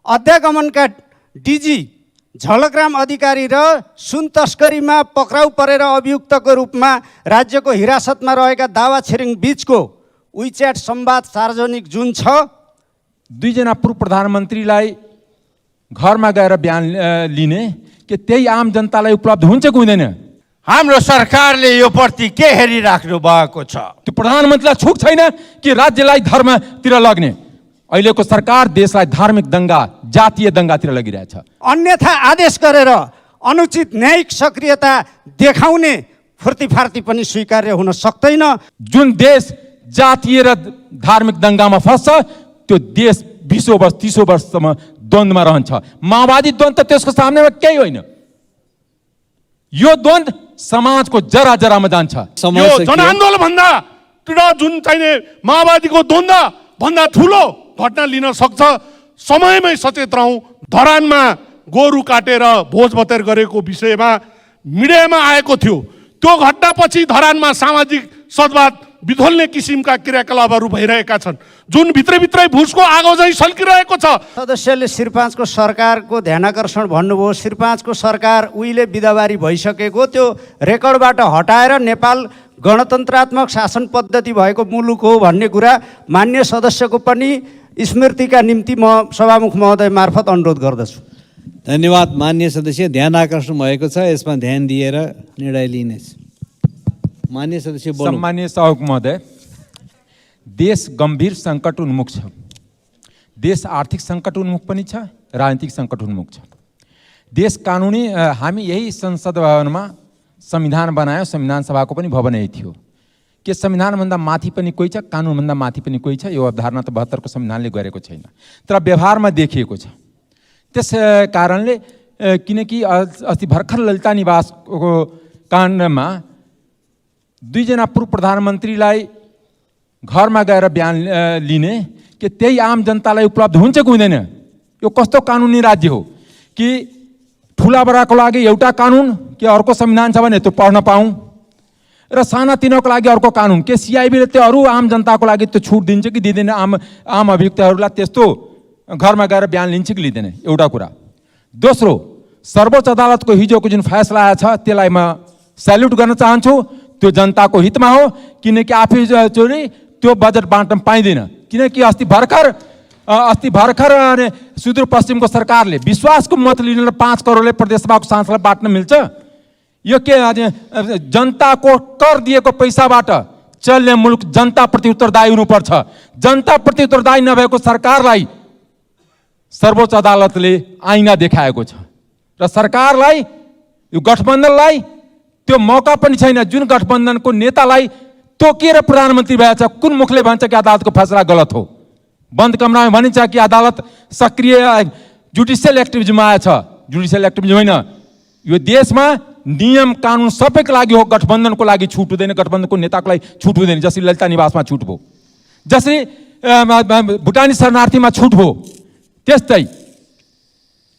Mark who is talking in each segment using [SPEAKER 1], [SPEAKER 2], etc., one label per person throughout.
[SPEAKER 1] अध्यागमनका DG झलकराम अधिकारी र सुन तस्करीमा पक्राउ परेर अभियुक्तको रूपमा राज्यको हिरासतमा रहेका दावा छिरिङ बीचको विच्याट संवाद सार्वजनिक जुन छ,
[SPEAKER 2] दुईजना पूर्व प्रधानमन्त्रीलाई घरमा गएर बयान लिने कि त्यही आम जनतालाई उपलब्ध हुन्छ कि हुँदैन?
[SPEAKER 3] हाम्रो सरकारले यो प्रति के हेरिराख्नु भएको छ?
[SPEAKER 2] त्यो प्रधानमन्त्रीलाई छुट छैन कि राज्यलाई धर्मतिर लग्ने? अहिलेको सरकार देशलाई धार्मिक दंगा, जातीय दंगातिर लगिरहेछ।
[SPEAKER 1] अन्यथा आदेश गरेर अनुचित न्यायिक सक्रियता देखाउने फुर्तीफार्ती पनि स्वीकार्य हुन सक्दैन।
[SPEAKER 2] जुन देश जातीय र धार्मिक दंगामा फस्छ त्यो देश 20 वर्ष 30 वर्षसम्म द्वन्द्वमा रहन्छ। माओवादी द्वन्द्व त त्यसको सामनेमा केही होइन। यो द्वन्द्व समाजको जरा जरामा जान्छ।
[SPEAKER 4] यो जनआन्दोलन भन्दा जुन चाहिने माओवादीको द्वन्द्व भन्दा ठुलो घटना लिन सक्छ। समयमै सचेत रहौं। धरानमा गोरु काटेर भोज भतेर गरेको विषयमा मिडियामा आएको थियो। त्यो घटनापछि धरानमा सामाजिक सद्भाव विधोल्ने किसिमका क्रियाकलापहरू भइरहेका छन्, जुन भित्रभित्रै भुसको आगो चाहिँ सल्किरहेको छ।
[SPEAKER 1] सदस्यले श्रीपाँचको सरकारको ध्यानाकर्षण भन्नुभयो। श्रीपाँचको सरकार उहिले बिदाबारी भइसकेको, त्यो रेकर्डबाट हटाएर नेपाल गणतन्त्रात्मक शासन पद्धति भएको मुलुक हो भन्ने कुरा मान्य सदस्यको पनि स्मृतिका निम्ति म सभामुख महोदय मार्फत अनुरोध गर्दछु।
[SPEAKER 5] धन्यवाद मान्य सदस्य, ध्यान आकर्षण भएको छ, यसमा ध्यान दिएर निर्णय लिनेछ। मान्य सदस्य बोल्नु।
[SPEAKER 2] सम्माननीय सभामुख महोदय, देश गम्भीर सङ्कट उन्मुख छ। देश आर्थिक सङ्कट उन्मुख पनि छ, राजनीतिक सङ्कट उन्मुख छ। देश कानुनी, हामी यही संसद भवनमा संविधान बनायो। संविधान सभाको पनि भवन यही थियो। के संविधानभन्दा माथि पनि कोही छ, कानुनभन्दा माथि पनि कोही छ? यो अवधारणा त 72 को संविधानले गरेको छैन, तर व्यवहारमा देखिएको छ। त्यस कारणले किनकि अस्ति भर्खर ललिता निवासको काण्डमा दुईजना पूर्व प्रधानमन्त्रीलाई घरमा गएर बयान लिने कि त्यही आम जनतालाई उपलब्ध हुन्छ कि हुँदैन? यो कस्तो कानुनी राज्य हो कि ठुला बडाको लागि एउटा कानुन, कि अर्को संविधान छ भने त्यो पढ्न पाऊँ, र साना तिनोको लागि अर्को कानुन? के सिआइबीले त्यो अरू आम जनताको लागि त्यो छुट दिन्छ कि दिँदैन? आम अभियुक्तहरूलाई त्यस्तो घरमा गएर बयान लिन्छ कि लिँदैन? एउटा कुरा। दोस्रो, सर्वोच्च अदालतको हिजोको जुन फैसला आएछ त्यसलाई म सैल्युट गर्न चाहन्छु। त्यो जनताको हितमा हो, किनकि आफै चोरी त्यो बजेट बाँड्न पाइँदैन। किनकि अस्ति भर्खर सुदूरपश्चिमको सरकारले विश्वासको मत लिन 5 करोडले प्रदेशसभाको सांसदलाई बाँट्न मिल्छ? यो के जनताको कर दिएको पैसाबाट चल्ने मुलुक जनताप्रति उत्तरदायी हुनुपर्छ। जनताप्रति उत्तरदायी नभएको सरकारलाई सर्वोच्च अदालतले आइना देखाएको छ, र सरकारलाई, यो गठबन्धनलाई त्यो मौका पनि छैन। जुन गठबन्धनको नेतालाई तोकिएर प्रधानमन्त्री भएछ, कुन मुखले भन्छ कि अदालतको फैसला गलत हो? बन्द कमरामा भनिन्छ कि अदालत सक्रिय जुडिसियल एक्टिभिजममा आएछ। जुडिसियल एक्टिभिजम होइन। यो देशमा नियम कानुन सबैको लागि हो, गठबन्धनको लागि छुट हुँदैन, गठबन्धनको नेताको लागि छुट हुँदैन। जसरी ललिता निवासमा छुट भयो, जसरी भुटानी शरणार्थीमा छुट भयो, त्यस्तै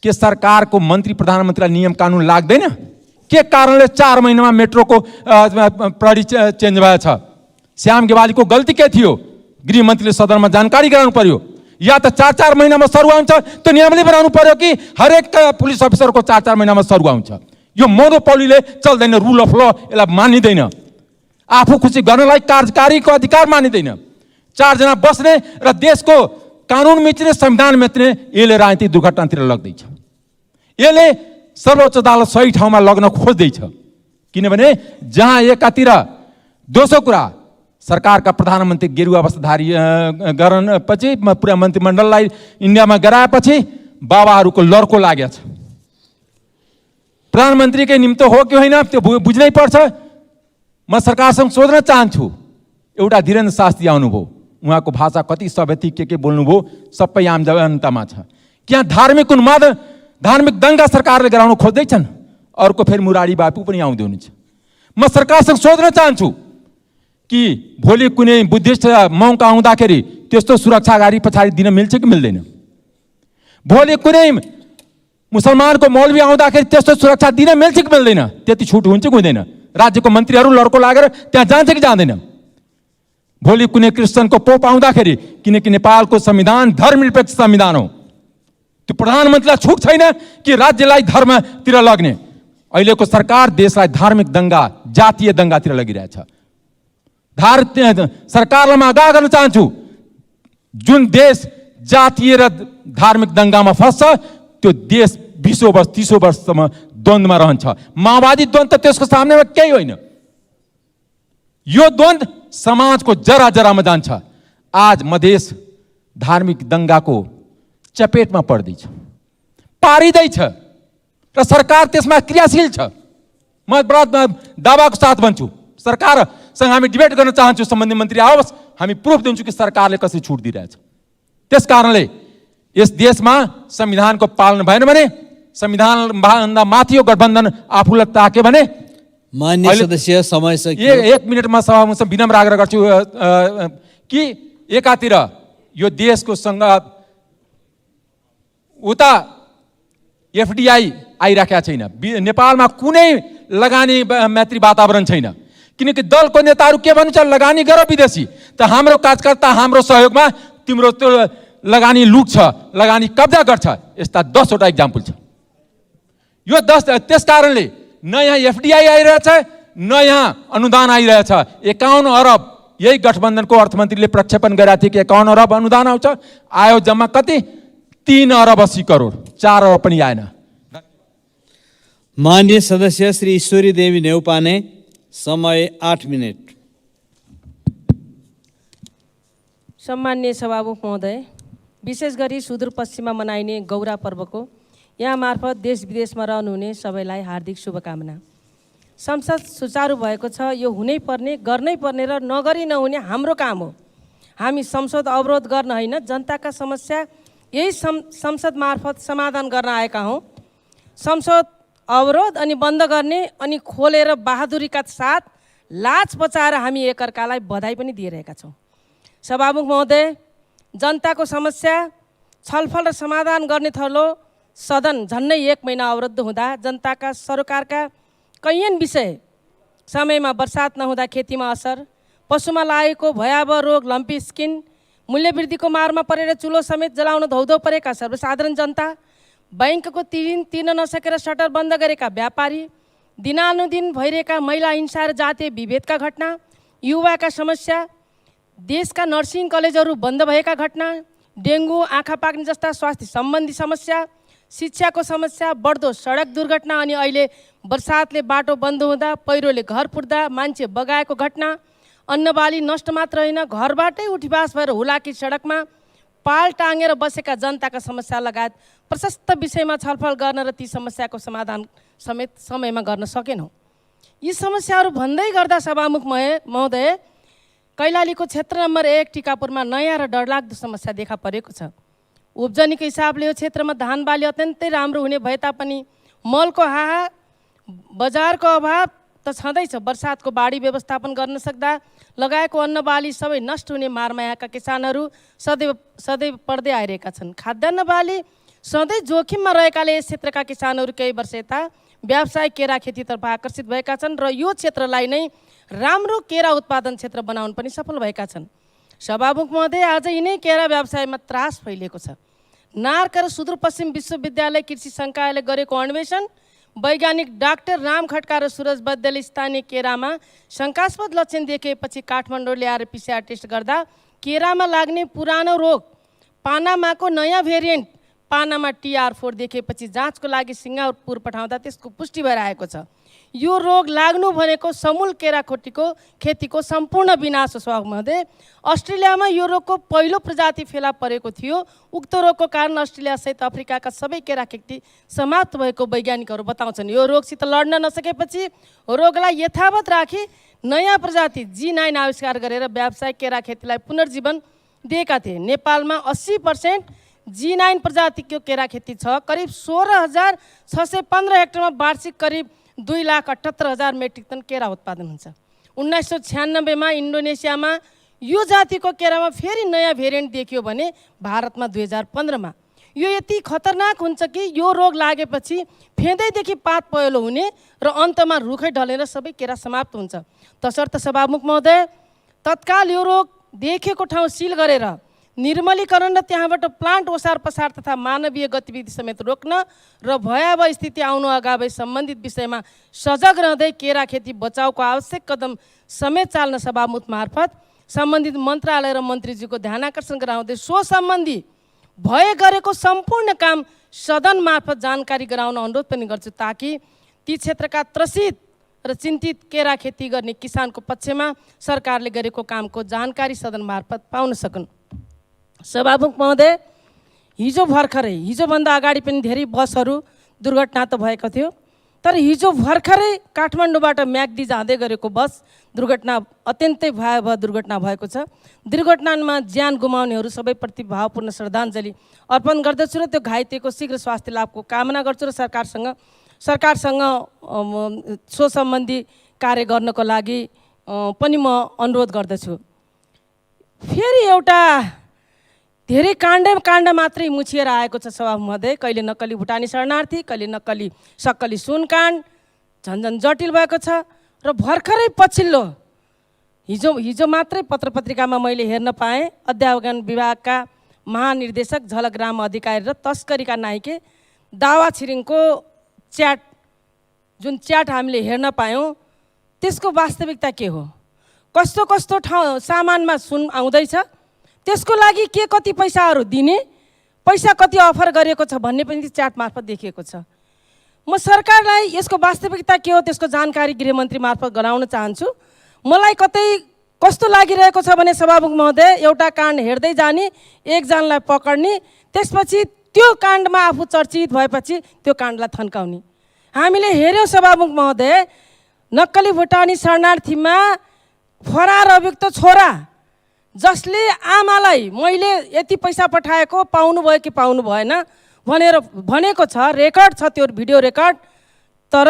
[SPEAKER 2] के सरकारको मन्त्री प्रधानमन्त्रीलाई नियम कानुन लाग्दैन? के कारणले 4 महिनामा मेट्रोको प्रहरी चेन्ज भएछ? श्याम गेवालीको गल्ती के थियो? गृहमन्त्रीले सदनमा जानकारी गराउनु पर्यो। या त 4-4 महिनामा सरुवा हुन्छ, त्यो नियमले बनाउनु पर्यो कि हरेक पुलिस अफिसरको 4-4 महिनामा सरुवा हुन्छ? यो मोनोपोलीले चल्दैन। रुल अफ ल यसलाई मानिँदैन। आफू खुसी गर्नलाई कार्यकारीको अधिकार मानिँदैन। 4 जना बस्ने र देशको कानुन मिच्ने, संविधान मिच्ने, यसले राजनीतिक दुर्घटनातिर लग्दैछ। यसले सर्वोच्च अदालत सही ठाउँमा लग्न खोज्दैछ। किनभने जहाँ एकातिर दोस्रो कुरा सरकारका प्रधानमन्त्री गेरुवा वस्त्रधारी पछि पुरा मन्त्रीमण्डललाई इन्डियामा गराएपछि बाबाहरूको लड्को लागेछ। प्रधानमन्त्रीकै निम्ति हो कि होइन त्यो बुझ्नै पर्छ। म सरकारसँग सोध्न चाहन्छु, एउटा धीरेन्द्र शास्त्री आउनुभयो, उहाँको भाषा कति सभ्यती के बोल्नुभयो सबै आम जनतामा छ। क्या धार्मिक उन्माद, धार्मिक दंगा सरकारले गराउन खोज्दैछन्? अर्को फेरि मुरारी बापू पनि आउँदै हुनुहुन्छ। म सरकारसँग सोध्न चाहन्छु कि भोलि कुनै बुद्धिस्ट मौका आउँदाखेरि त्यस्तो सुरक्षा अगाडि पछाडि दिन मिल्छ कि मिल्दैन? भोलि कुनै मुसलमानको मौलवी आउँदाखेरि त्यस्तो सुरक्षा दिन मिल्छ कि मिल्दैन? त्यति छुट हुन्छ कि हुँदैन? राज्यको मन्त्रीहरू लड्को लागेर त्यहाँ जान्छ कि जाँदैन? भोलि कुनै क्रिस्चियनको पोप आउँदाखेरि, किनकि नेपालको संविधान धर्मनिरपेक्ष संविधान हो, त्यो प्रधानमन्त्रीलाई छुट छैन कि राज्यलाई धर्मतिर लग्ने। अहिलेको सरकार देशलाई धार्मिक दङ्गा, जातीय दङ्गातिर लगिरहेछ। सरकारलाई म आग्रह गर्न चाहन्छु, जुन देश जातीय र धार्मिक दङ्गामा फस्छ त्यो देश 20 वर्ष 30 वर्षसम्म द्वन्द्वमा रहन्छ। माओवादी द्वन्द्व त्यसको सामनेमा केही होइन। यो द्वन्द्व समाजको जरा जरामा जान्छ। आज मधेस धार्मिक दङ्गाको चपेटमा पर्दैछ, पारिँदैछ र सरकार त्यसमा क्रियाशील छ। म दावाको साथ भन्छु, सरकारसँग हामी डिबेट गर्न चाहन्छु। सम्बन्धित मन्त्री आओस्, हामी प्रुफ दिन्छौँ कि सरकारले कसरी छुट दिइरहेछ। त्यस कारणले यस देशमा संविधानको पालन भएन भने, संविधानभन्दा माथि यो गठबन्धन आफूलाई ताक्यो भने।
[SPEAKER 5] मान्य सदस्य, समय सकियो।
[SPEAKER 2] 1 मिनटमा सभामुखसँग विनम्र आग्रह गर्छु कि एकातिर यो देशको सँग उता एफडीआई आइराखेका छैन, नेपालमा कुनै लगानी मैत्री वातावरण छैन। किनकि दलको नेताहरू के भन्छ, लगानी गर विदेशी, त हाम्रो कार्यकर्ता हाम्रो सहयोगमा तिम्रो त्यो लगानी लुक्छ, लगानी कब्जा गर्छ। यस्ता 10 वटा इक्जाम्पल छ। यो 10 त्यस कारणले न यहाँ एफडीआई आइरहेछ, न यहाँ अनुदान आइरहेछ। 51 अरब यही गठबन्धनको अर्थमन्त्रीले प्रक्षेपण गरेका थिए कि 51 अरब अनुदान आउँछ। आयो जम्मा कति? 3 अरब 80 करोड, 4 अरब पनि आएन।
[SPEAKER 5] मान्य सदस्य श्री ईश्वरी देवी नेउपाने, समय 8 मिनट।
[SPEAKER 6] सम्मान्य सभामुख महोदय, विशेष गरी सुदूरपश्चिममा मनाइने गौरा पर्वको यहाँ मार्फत देश विदेशमा रहनुहुने सबैलाई हार्दिक शुभकामना। संसद सुचारू भएको छ, यो हुनै पर्ने, गर्नै पर्ने र नगरी नहुने हाम्रो काम हो। हामी संसद अवरोध गर्न होइन, जनताका समस्या यही संसद मार्फत समाधान गर्न आएका हौँ। संसद अवरोध अनि बन्द गर्ने अनि खोलेर बहादुरीका साथ लाज बचाएर हामी एकअर्कालाई बधाई पनि दिइरहेका छौँ। सभामुख महोदय, जनताको समस्या छलफल र समाधान गर्ने थलो सदन झन्नै 1 महिना अवरुद्ध हुँदा जनताका सरकारका कैयन विषय, समयमा बर्सात नहुँदा खेतीमा असर, पशुमा लागेको भयावह रोग लम्पी स्किन, मूल्यवृद्धिको मारमा परेर चुलो समेत जलाउन धौधौ परेका सर्वसाधारण जनता, बैंकको तिर्न नसकेर सटर बन्द गरेका व्यापारी, दिनानुदिन भइरहेका महिला हिंसा र जातीय विभेदका घटना, युवाका समस्या, देशका नर्सिङ कलेजहरू बन्द भएका घटना, डेङ्गु, आँखा पाक्ने जस्ता स्वास्थ्य सम्बन्धी समस्या, शिक्षाको समस्या, बढ्दो सडक दुर्घटना अनि अहिले बर्सातले बाटो बन्द हुँदा, पहिरोले घर पुर्दा मान्छे बगाएको घटना, अन्नबाली नष्ट मात्र होइन घरबाटै उठीबास भएर हुलाकी सडकमा पाल टाँगेर बसेका जनताका समस्या लगायत प्रशस्त विषयमा छलफल गर्न र ती समस्याको समाधान समेत समयमा गर्न सकेनौँ। यी समस्याहरू भन्दै गर्दा सभामुख महोदय, कैलालीको क्षेत्र नम्बर 1 टिकापुरमा नयाँ र डरलाग्दो समस्या देखा परेको छ। उब्जनीको हिसाबले यो क्षेत्रमा धान बाली अत्यन्तै राम्रो हुने भए तापनि मलको हाहा, बजारको अभाव त छँदैछ। बर्सातको बाढी व्यवस्थापन गर्न सक्दा लगाएको अन्नबाली सबै नष्ट हुने मारमा यहाँका किसानहरू सदैव पर्दै आइरहेका छन्। खाद्यान्न बाली सधैँ जोखिममा रहेकाले यस क्षेत्रका किसानहरू केही वर्ष यता व्यावसायिक केरा खेतीतर्फ आकर्षित भएका छन् र यो क्षेत्रलाई नै राम्रो केरा उत्पादन क्षेत्र बनाउन पनि सफल भएका छन्। सभामुख महोदय, आज यिनै केरा व्यवसायमा त्रास फैलिएको छ। नार्क र सुदूरपश्चिम विश्वविद्यालय कृषि संकायले गरेको अन्वेषण, वैज्ञानिक डाक्टर राम खड्का र सुरज बद्देले स्थानीय केरामा शङ्कास्पद लक्षण देखेपछि काठमाडौँ ल्याएर PCR टेस्ट गर्दा केरामा लाग्ने पुरानो रोग पानामाको नयाँ भेरिएन्ट पानामा TR4 देखेपछि जाँचको लागि सिङ्गापुर पठाउँदा त्यसको पुष्टि भएर आएको छ। यो रोग लाग्नु भनेको समूल केरा खेतीको सम्पूर्ण विनाश हो। सभामुख महोदय, अस्ट्रेलियामा यो रोगको पहिलो प्रजाति फेला परेको थियो। उक्त रोगको कारण अस्ट्रेलिया सहित अफ्रिकाका सबै केरा खेती समाप्त भएको वैज्ञानिकहरू बताउँछन्। यो रोगसित लड्न नसकेपछि रोगलाई यथावत राखी नयाँ प्रजाति G9 आविष्कार गरेर व्यावसायिक केरा खेतीलाई पुनर्जीवन दिएका थिए। नेपालमा 80% G9 प्रजातिको केरा खेती छ। करिब 16,615 हेक्टरमा वार्षिक करिब 2,78,000 मेट्रिक टन केरा उत्पादन हुन्छ। 1996 मा इन्डोनेसियामा यो जातिको केरामा फेरि नयाँ भेरिएन्ट देखियो भने भारतमा 2015 मा यो यति खतरनाक हुन्छ कि यो रोग लागेपछि फेदैदेखि पात पहेँलो हुने र अन्तमा रुखै ढलेर सबै केरा समाप्त हुन्छ। तसर्थ सभामुख महोदय, तत्काल यो रोग देखेको ठाउँ सिल गरेर निर्मलीकरण र त्यहाँबाट प्लान्ट ओसार पसार तथा मानवीय गतिविधि समेत रोक्न र भयावह स्थिति आउनु अगावै सम्बन्धित विषयमा सजग रहँदै केरा खेती बचाउको आवश्यक कदम समेत चाल्न सभामुख मार्फत सम्बन्धित मन्त्रालय र मन्त्रीजीको ध्यानाकर्षण गराउँदै सो सम्बन्धी भए गरेको सम्पूर्ण काम सदन मार्फत जानकारी गराउन अनुरोध पनि गर्छु, ताकि ती क्षेत्रका त्रसित र चिन्तित केरा खेती गर्ने किसानको पक्षमा सरकारले गरेको कामको जानकारी सदन मार्फत पाउन सकुन्। सभामुख महोदय, हिजो भर्खरै, हिजोभन्दा अगाडि पनि धेरै बसहरू दुर्घटना त भएको थियो, तर हिजो भर्खरै काठमाडौँबाट म्याग्दी जाँदै गरेको बस दुर्घटना अत्यन्तै भयावह दुर्घटना भएको छ। दुर्घटनामा ज्यान गुमाउनेहरू सबैप्रति भावपूर्ण श्रद्धाञ्जली अर्पण गर्दछु र त्यो घाइतेको शीघ्र स्वास्थ्य लाभको कामना गर्छु र सरकारसँग सो सम्बन्धी कार्य गर्नको लागि पनि म अनुरोध गर्दछु। फेरि एउटा धेरै काण्ड मात्रै मुछिएर आएको छ सभा महोदय। कहिले नक्कली भुटानी शरणार्थी, कहिले नक्कली सक्कली सुन काण्ड, झन्झन जटिल भएको छ। र भर्खरै पछिल्लो हिजो मात्रै पत्रपत्रिकामा मैले हेर्न पाएँ, अध्यापन विभागका महानिर्देशक झलक राम अधिकारी र तस्करीका नाइके दावा छिरिङको च्याट, जुन च्याट हामीले हेर्न पायौँ, त्यसको वास्तविकता के हो, कस्तो कस्तो ठाउँ सामानमा सुन आउँदैछ, त्यसको लागि के कति पैसाहरू दिने, पैसा कति अफर गरिएको छ भन्ने पनि च्याट मार्फत देखिएको छ। म सरकारलाई यसको वास्तविकता के हो त्यसको जानकारी गृहमन्त्री मार्फत गराउन चाहन्छु। मलाई कतै कस्तो लागिरहेको छ भने सभामुख महोदय, एउटा काण्ड हेर्दै जाने, एकजनालाई पक्ड्ने, त्यसपछि त्यो काण्डमा आफू चर्चित भएपछि त्यो काण्डलाई थन्काउने। हामीले हेऱ्यौँ सभामुख महोदय, नक्कली भुटानी शरणार्थीमा फरार अभियुक्त छोरा जसले आमालाई मैले यति पैसा पठाएको पाउनुभयो कि पाउनु भएन भनेर भनेको छ, रेकर्ड छ, त्यो भिडियो रेकर्ड, तर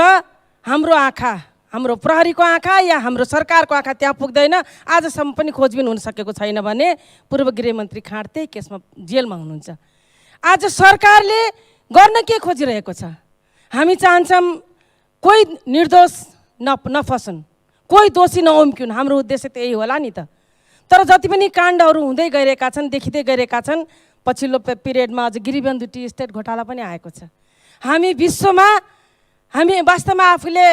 [SPEAKER 6] हाम्रो आँखा, हाम्रो प्रहरीको आँखा या हाम्रो सरकारको आँखा त्यहाँ पुग्दैन, आजसम्म पनि खोजबिन हुन सकेको छैन भने पूर्व गृहमन्त्री खाँड त्यही केसमा जेलमा हुनुहुन्छ। आज सरकारले गर्न के खोजिरहेको छ? हामी चाहन्छौँ कोही निर्दोष नफसुन्, कोही दोषी नउम्किउन्, हाम्रो उद्देश्य त्यही होला नि त। तर जति पनि काण्डहरू हुँदै गइरहेका छन्, देखिँदै गइरहेका छन्, पछिल्लो पिरियडमा अझ गिरिबन्धु टी स्टेट घोटाला पनि आएको छ। हामी विश्वमा, हामी वास्तवमा आफूले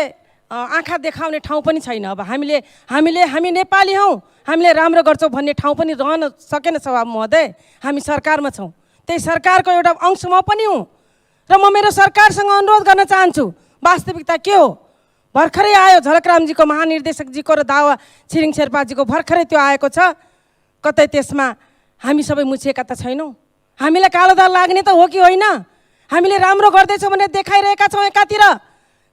[SPEAKER 6] आँखा देखाउने ठाउँ पनि छैन। अब हामी नेपाली हौँ, हामीले राम्रो गर्छौँ भन्ने ठाउँ पनि रहन सकेन सभा महोदय। हामी सरकारमा छौँ, त्यही सरकारको एउटा अंश म पनि हुँ र म मेरो सरकारसँग अनुरोध गर्न चाहन्छु, वास्तविकता के हो? भर्खरै आयो झलकरामजीको, महानिर्देशकजीको र दावा छिरिङ शेर्पाजीको भर्खरै त्यो आएको छ। कतै त्यसमा हामी सबै मुछिएका त छैनौँ? हामीलाई कालो दाग लाग्ने त हो कि होइन? हामीले राम्रो गर्दैछौँ भनेर देखाइरहेका छौँ एकातिर,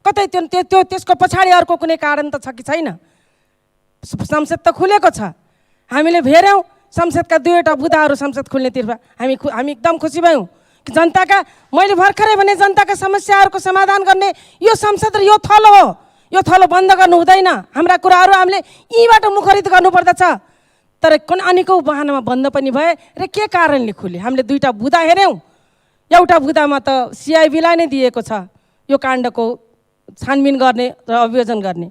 [SPEAKER 6] कतै त्यसको पछाडि अर्को कुनै कारण त छ कि छैन? संसद त खुलेको छ, हामीले हेऱ्यौँ संसदका 2वटा बुदाहरू संसद खुल्नेतिर हामी एकदम खुसी भयौँ कि जनताका, मैले भर्खरै भने जनताका समस्याहरूको समाधान गर्ने यो संसद र यो थलो हो, यो थलो बन्द गर्नु हुँदैन। हाम्रा कुराहरू हामीले यहीँबाट मुखरित गर्नुपर्दछ, तर कुन अनेकौँ बहानामा बन्द पनि भए र के कारणले खुले? हामीले 2टा बुदा हेऱ्यौँ, एउटा बुदामा त सिआइबीलाई नै दिएको छ यो काण्डको छानबिन गर्ने र अभियोजन गर्ने,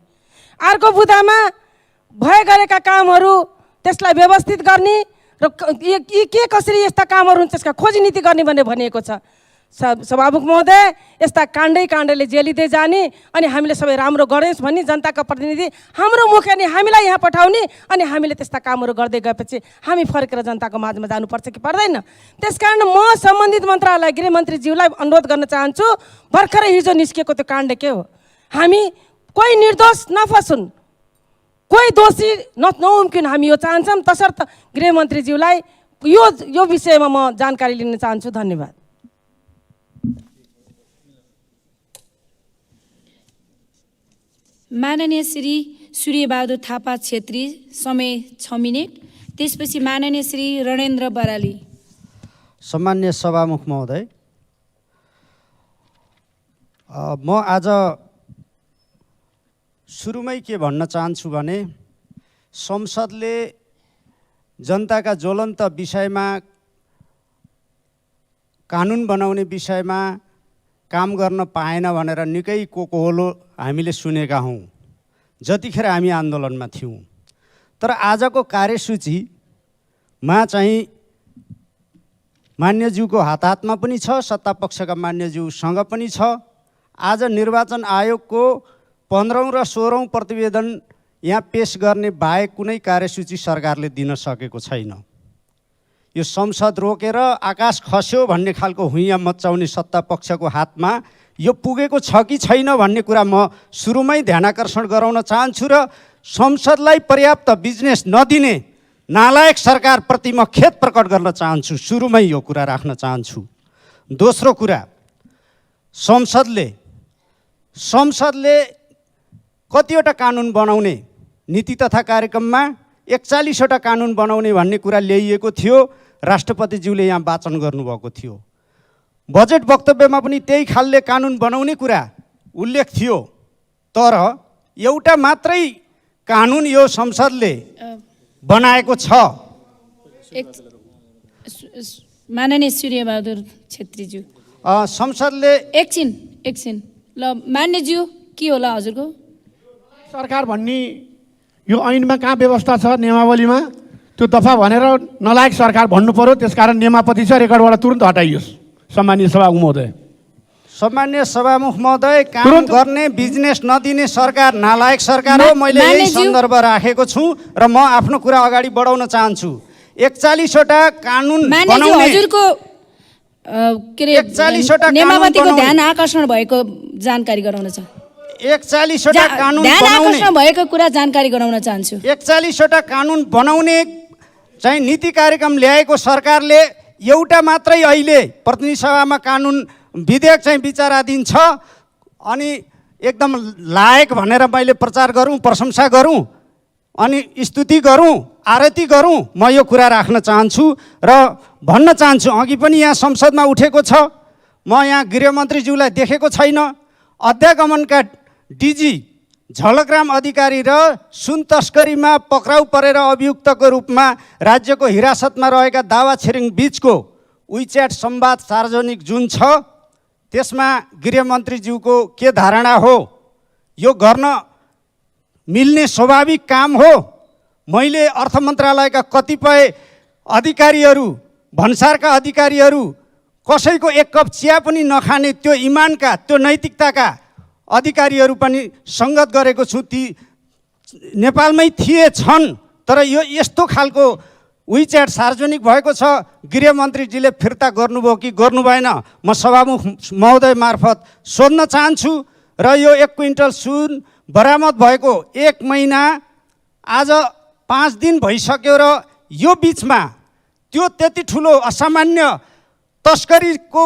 [SPEAKER 6] अर्को बुदामा भए गरेका कामहरू त्यसलाई व्यवस्थित गर्ने र के कसरी यस्ता कामहरू हुन्छ त्यसका खोजी नीति गर्ने भनेर भनिएको छ। सभामुख महोदय, यस्ता काण्डले जेलिँदै जाने अनि हामीले सबै राम्रो गऱ्यौँ भन्ने जनताका प्रतिनिधि हाम्रो मुख्य नि हामीलाई यहाँ पठाउने अनि हामीले त्यस्ता कामहरू गर्दै गएपछि हामी फर्केर जनताको माझमा जानुपर्छ कि पर्दैन? त्यसकारण म सम्बन्धित मन्त्रालय गृहमन्त्रीज्यूलाई अनुरोध गर्न चाहन्छु, भर्खरै हिजो निस्केको त्यो काण्ड के हो? हामी कोही निर्दोष नफसुन्, कोही दोषी नउम्किन्, हामी यो चाहन्छौँ। तसर्थ गृहमन्त्रीज्यूलाई यो विषयमा म जानकारी लिन चाहन्छु। धन्यवाद।
[SPEAKER 7] माननीय श्री सूर्यबहादुर थापा छेत्री, समय 6 मिनेट। त्यसपछि माननीय श्री रणेन्द्र बराली।
[SPEAKER 1] सम्मान्य सभामुख महोदय, म आज सुरुमै के भन्न चाहन्छु भने संसदले जनताका ज्वलन्त विषयमा, कानुन बनाउने विषयमा काम गर्न पाएन भनेर निकै कोकोहोलो हामीले सुनेका हौँ जतिखेर हामी आन्दोलनमा थियौँ। तर आजको कार्यसूचीमा चाहिँ मान्यज्यूको हातमा पनि छ, सत्तापक्षका मान्यज्यूसँग पनि छ। आज निर्वाचन आयोगको 15औं र 16औं प्रतिवेदन यहाँ पेश गर्ने बाहेक कुनै कार्यसूची सरकारले दिन सकेको छैन। यो संसद रोकेर आकाश खस्यो भन्ने खालको हुइयाँ मचाउने सत्तापक्षको हातमा यो पुगेको छ कि छैन भन्ने कुरा म सुरुमै ध्यानाकर्षण गराउन चाहन्छु र संसदलाई पर्याप्त बिजनेस नदिने नालायक सरकारप्रति म खेद प्रकट गर्न चाहन्छु। सुरुमै यो कुरा राख्न चाहन्छु। दोस्रो कुरा, संसदले कतिवटा कानुन बनाउने नीति तथा कार्यक्रममा 41वटा कानुन बनाउने भन्ने कुरा ल्याइएको थियो। राष्ट्रपतिज्यूले यहाँ वाचन गर्नुभएको थियो। बजेट वक्तव्यमा पनि त्यही खालले कानुन बनाउने कुरा उल्लेख थियो। तर एउटा मात्रै कानुन यो संसदले बनाएको छ।
[SPEAKER 7] माननीय सूर्यबहादुर छेत्रीज्यू,
[SPEAKER 1] संसदले
[SPEAKER 7] एकछिन ल मान्यज्यू के होला हजुरको?
[SPEAKER 8] सरकार भन्ने यो ऐनमा कहाँ व्यवस्था छ नियमावलीमा? त्यो दफा भनेर नलायक सरकार भन्नु पर्यो। त्यसकारण नियमापति छ, रेकर्डबाट तुरन्त हटाइयोस्। सम्मानीय सभामुख महोदय,
[SPEAKER 1] सम्मान्य सभामुख महोदय, काम गर्ने बिजनेस नदिने सरकार नालायक सरकार हो। मैले यही सन्दर्भ राखेको छु र म आफ्नो कुरा अगाडि बढाउन चाहन्छु। 41वटा कानुन बनाउने,
[SPEAKER 7] हजुरको के रे
[SPEAKER 1] 41वटा
[SPEAKER 7] नियमावलीको ध्यान आकर्षण भएको जानकारी गराउन छ।
[SPEAKER 1] 41वटा कानुन
[SPEAKER 7] ध्यान
[SPEAKER 1] बनाउने,
[SPEAKER 7] आकर्षण भएको कुरा जानकारी गराउन चाहन्छु।
[SPEAKER 1] 41वटा कानुन बनाउने चाहिँ नीति कार्यक्रम ल्याएको सरकारले एउटा मात्रै अहिले प्रतिनिधि सभामा कानुन विधेयक चाहिँ विचाराधीन छ। अनि एकदम लायक भनेर मैले प्रचार गरौँ, प्रशंसा गरौँ अनि स्तुति गरौँ, आरती गरौँ, म यो कुरा राख्न चाहन्छु र भन्न चाहन्छु। अघि पनि यहाँ संसदमा उठेको छ, म यहाँ गृहमन्त्रीज्यूलाई देखेको छैन। अध्यागमनका डिजी झलकराम अधिकारी र सुन तस्करीमा पक्राउ परेर अभियुक्तको रूपमा राज्यको हिरासतमा रहेका दावा छिरिङ बीचको विच्याट संवाद सार्वजनिक जुन छ, त्यसमा गृहमन्त्रीज्यूको के धारणा हो? यो गर्न मिल्ने स्वाभाविक काम हो? मैले अर्थ मन्त्रालयका कतिपय अधिकारीहरू, भन्सारका अधिकारीहरू, कसैको एक कप चिया पनि नखाने त्यो इमानका, त्यो नैतिकताका अधिकारीहरू पनि सङ्गत गरेको छु। ती नेपालमै थिए, छन्। तर यो यस्तो खालको विच्याट सार्वजनिक भएको छ। गृहमन्त्रीजीले फिर्ता गर्नुभयो कि गर्नु भएन, म सभामुख महोदय मार्फत सोध्न चाहन्छु। र यो 1 क्विन्टल सुन बरामद भएको 1 महिना आज 5 दिन भइसक्यो र यो बिचमा त्यो त्यति ठुलो असामान्य तस्करीको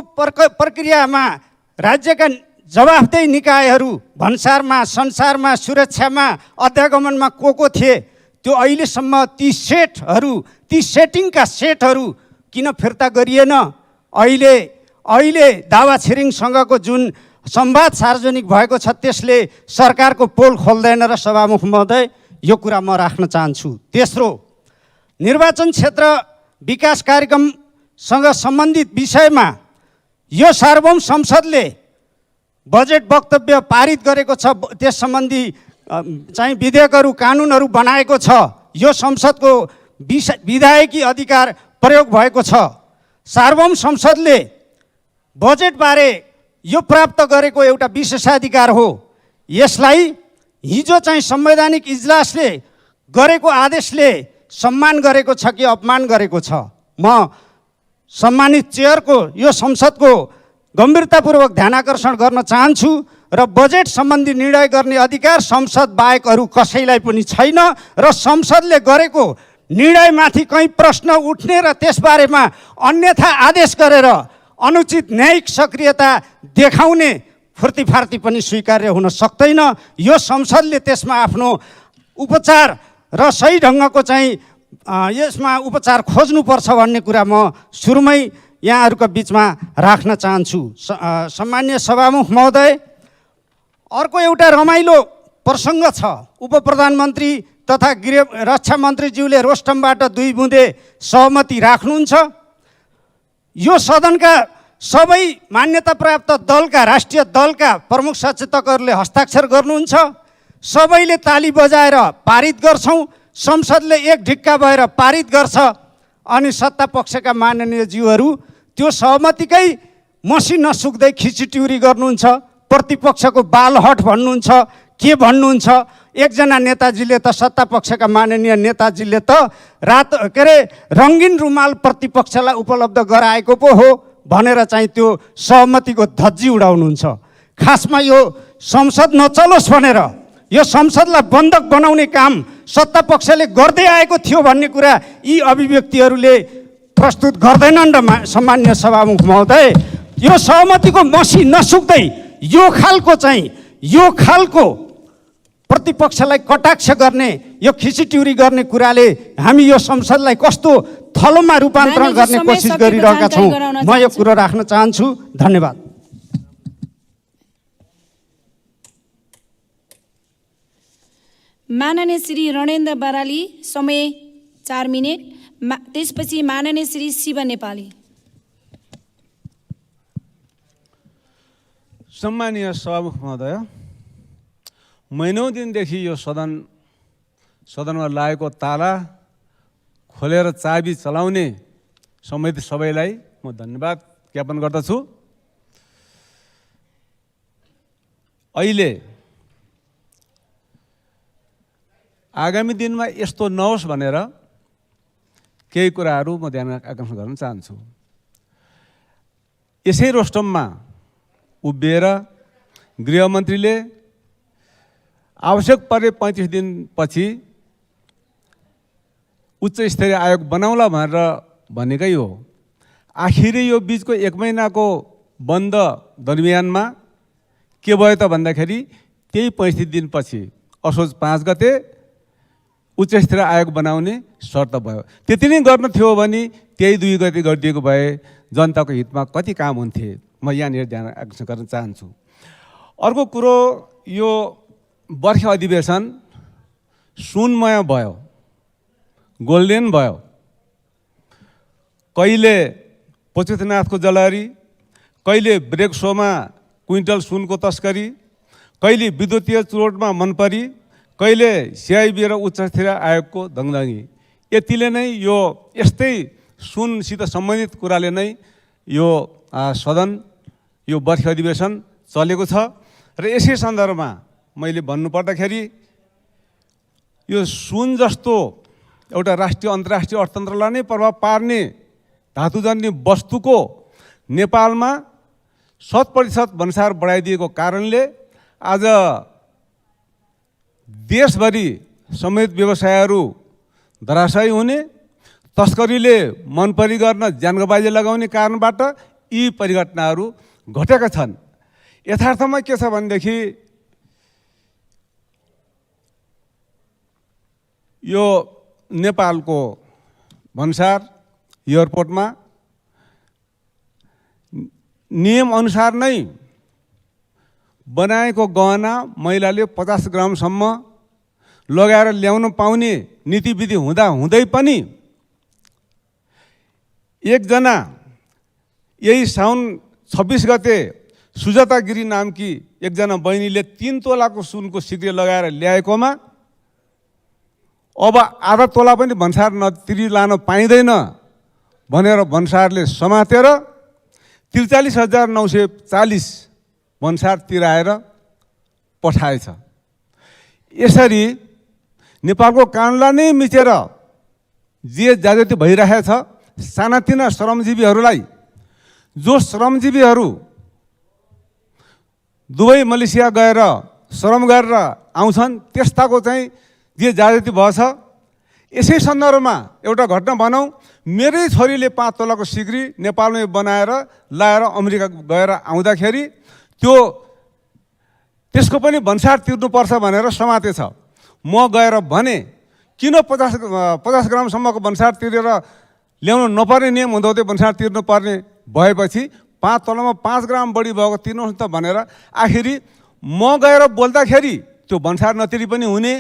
[SPEAKER 1] प्रक्रियामा राज्यका जवाफदेही निकायहरू भन्सारमा, संसारमा, सुरक्षामा, अध्यागमनमा को थिए, त्यो अहिलेसम्म ती सेटिङका सेटहरू किन फिर्ता गरिएन? अहिले दावा छिरिङसँगको जुन संवाद सार्वजनिक भएको छ त्यसले सरकारको पोल खोल्दैन र सभामुख महोदय यो कुरा म राख्न चाहन्छु। तेस्रो, निर्वाचन क्षेत्र विकास कार्यक्रमसँग सम्बन्धित विषयमा यो सार्वभौम संसदले बजेट वक्तव्य पारित गरेको छ। त्यस सम्बन्धी चाहिँ विधेयकहरू, कानुनहरू बनाएको छ। यो संसदको विधायकी अधिकार प्रयोग भएको छ। सार्वभौम संसदले बजेटबारे यो प्राप्त गरेको एउटा विशेषाधिकार हो। यसलाई हिजो चाहिँ संवैधानिक इजलासले गरेको आदेशले सम्मान गरेको छ कि अपमान गरेको छ? म सम्मानित चेयरको, यो संसदको गम्भीरतापूर्वक ध्यानाकर्षण गर्न चाहन्छु र बजेट सम्बन्धी निर्णय गर्ने अधिकार संसद बाहेक अरू कसैलाई पनि छैन। र संसदले गरेको निर्णयमाथि कहीँ प्रश्न उठ्ने र त्यसबारेमा अन्यथा आदेश गरेर अनुचित न्यायिक सक्रियता देखाउने फुर्तीफार्ती पनि स्वीकार्य हुन सक्दैन। यो संसदले त्यसमा आफ्नो उपचार र सही ढङ्गको चाहिँ यसमा उपचार खोज्नुपर्छ भन्ने कुरा म सुरुमै यहाँहरूका बिचमा राख्न चाहन्छु। सम्मान्य सभामुख महोदय, अर्को एउटा रमाइलो प्रसङ्ग छ। उपप्रधानमन्त्री तथा रक्षा मन्त्रीज्यूले रोस्टमबाट 2 बुँदे सहमति राख्नुहुन्छ। यो सदनका सबै मान्यता प्राप्त दलका, राष्ट्रिय दलका प्रमुख सचेतकहरूले हस्ताक्षर गर्नुहुन्छ। सबैले ताली बजाएर पारित गर्छौँ। संसदले एक ढिक्का भएर पारित गर्छ अनि सत्तापक्षका माननीय ज्यूहरू त्यो सहमतिकै मसी नसुक्दै खिचिट्युरी गर्नुहुन्छ, प्रतिपक्षको बालहट भन्नुहुन्छ, के भन्नुहुन्छ। एकजना नेताजीले त सत्तापक्षका माननीय नेताजीले त रङ्गीन रुमाल प्रतिपक्षलाई उपलब्ध गराएको पो हो भनेर चाहिँ त्यो सहमतिको धज्जी उडाउनुहुन्छ। खासमा यो संसद नचलोस् भनेर, यो संसदलाई बन्धक बनाउने काम सत्तापक्षले गर्दै आएको थियो भन्ने कुरा यी अभिव्यक्तिहरूले प्रस्तुत गर्दैनन्। र सम्मान्य सभामुख महोदय, यो सहमतिको मसी नसुक्दै यो खालको प्रतिपक्षलाई कटाक्ष गर्ने, यो खिचिट्युरी गर्ने कुराले हामी यो संसदलाई कस्तो थलोमा रूपान्तरण गर्ने कोसिस गरिरहेका छौँ, म यो कुरो राख्न चाहन्छु। धन्यवाद।
[SPEAKER 7] माननीय श्री रणेन्द्र बराली, समय 4 मिनेट। त्यसपछि माननीय श्री शिव नेपाली।
[SPEAKER 5] सम्मानीय सभामुख महोदय, महिनौँ दिनदेखि यो सदनमा लागेको ताला खोलेर चाबी चलाउने समेत सबैलाई म धन्यवाद ज्ञापन गर्दछु। अहिले आगामी दिनमा यस्तो नहोस् भनेर केही कुराहरू म ध्यान आकर्षण गर्न चाहन्छु। यसै रोस्टममा उभिएर गृहमन्त्रीले आवश्यक परे 35 दिनपछि उच्च स्तरीय आयोग बनाउला भनेर भनेकै हो। आखिरी यो बिचको 1 महिनाको बन्द दरमियानमा के भयो त भन्दाखेरि त्यही 35 दिनपछि असोज 5 गते उच्च स्तरीय आयोग बनाउने शर्त भयो। त्यति नै गर्न थियो भने त्यही 2 गते गरिदिएको भए जनताको हितमा कति काम हुन्थे, म यहाँनिर ध्यान आकर्षण गर्न चाहन्छु। अर्को कुरो, यो बर्खे अधिवेशन सुनमय भयो, गोल्डेन भयो। कहिले पशुपतिनाथको जलहरी, कहिले ब्रेक सोमा क्विन्टल सुनको तस्करी, कहिले विद्युतीय चुरोटमा मनपरी, कहिले सिआइबी र उच्च स्तरीय आयोगको दङदङ्गी। यतिले नै यो यस्तै सुनसित सम्बन्धित कुराले नै यो सदन, यो बर्खे अधिवेशन चलेको छ। र यसै सन्दर्भमा मैले भन्नुपर्दाखेरि यो सुन जस्तो एउटा राष्ट्रिय अन्तर्राष्ट्रिय अर्थतन्त्रलाई नै प्रभाव पार्ने धातुजन्य वस्तुको नेपालमा 100% भन्सार बढाइदिएको कारणले आज देशभरि समेत व्यवसायहरू धराशायी हुने, तस्करीले मनपरी गर्न ज्यानगबाजी लगाउने कारणबाट यी परिघटनाहरू घटेका छन्। यथार्थमा के छ भनेदेखि यो नेपालको भन्सार एयरपोर्टमा नियम अनुसार नै बनाएको गहना महिलाले 50 ग्रामसम्म लगाएर ल्याउन पाउने नीतिविधि हुँदा हुँदै पनि एकजना यही साउन 26 गते सुजाता गिरी नामकी एकजना बहिनीले 3 तोलाको सुनको सिक्री लगाएर ल्याएकोमा अब आधा तोला पनि भन्सार नतिरी लान पाइँदैन भनेर भन्सारले समातेर 43,940 भन्सार तिराएर पठाएछ। यसरी नेपालको कानुनलाई नै मिचेर जे जागृति भइरहेछ सानातिना श्रमजीवीहरूलाई, जो श्रमजीवीहरू दुबई मलेसिया गएर श्रम गरेर आउँछन्, त्यस्ताको चाहिँ जे जागृति भएछ। यसै सन्दर्भमा एउटा घटना भनौँ, मेरै छोरीले 5 तोलाको सिक्री नेपालमै बनाएर लाएर अमेरिका गएर आउँदाखेरि त्यसको पनि भन्सार तिर्नुपर्छ भनेर समातेछ। म गएर भने किन 50 ग्रामसम्मको भन्सार तिरेर ल्याउनु नपर्ने नियम हुँदाहुँदै भन्सार तिर्नुपर्ने भएपछि 5 तोलामा 5 ग्राम बढी भएको तिर्नुहोस् त भनेर आखिरी म गएर बोल्दाखेरि त्यो भन्सार नतिरी पनि हुने,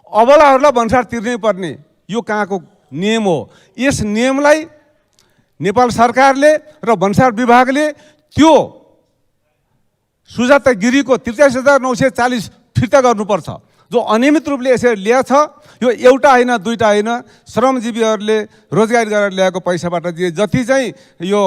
[SPEAKER 5] अबलाहरूलाई भन्सार तिर्नै पर्ने, यो कहाँको नियम हो। यस नियमलाई नेपाल सरकारले र भन्सार विभागले त्यो सुजाता गिरीको 43,940 फिर्ता गर्नुपर्छ। जो अनियमित रूपले यसरी ल्याछ यो एउटा होइन दुईटा होइन श्रमजीवीहरूले रोजगारी गरेर ल्याएको पैसाबाट दिए जति चाहिँ यो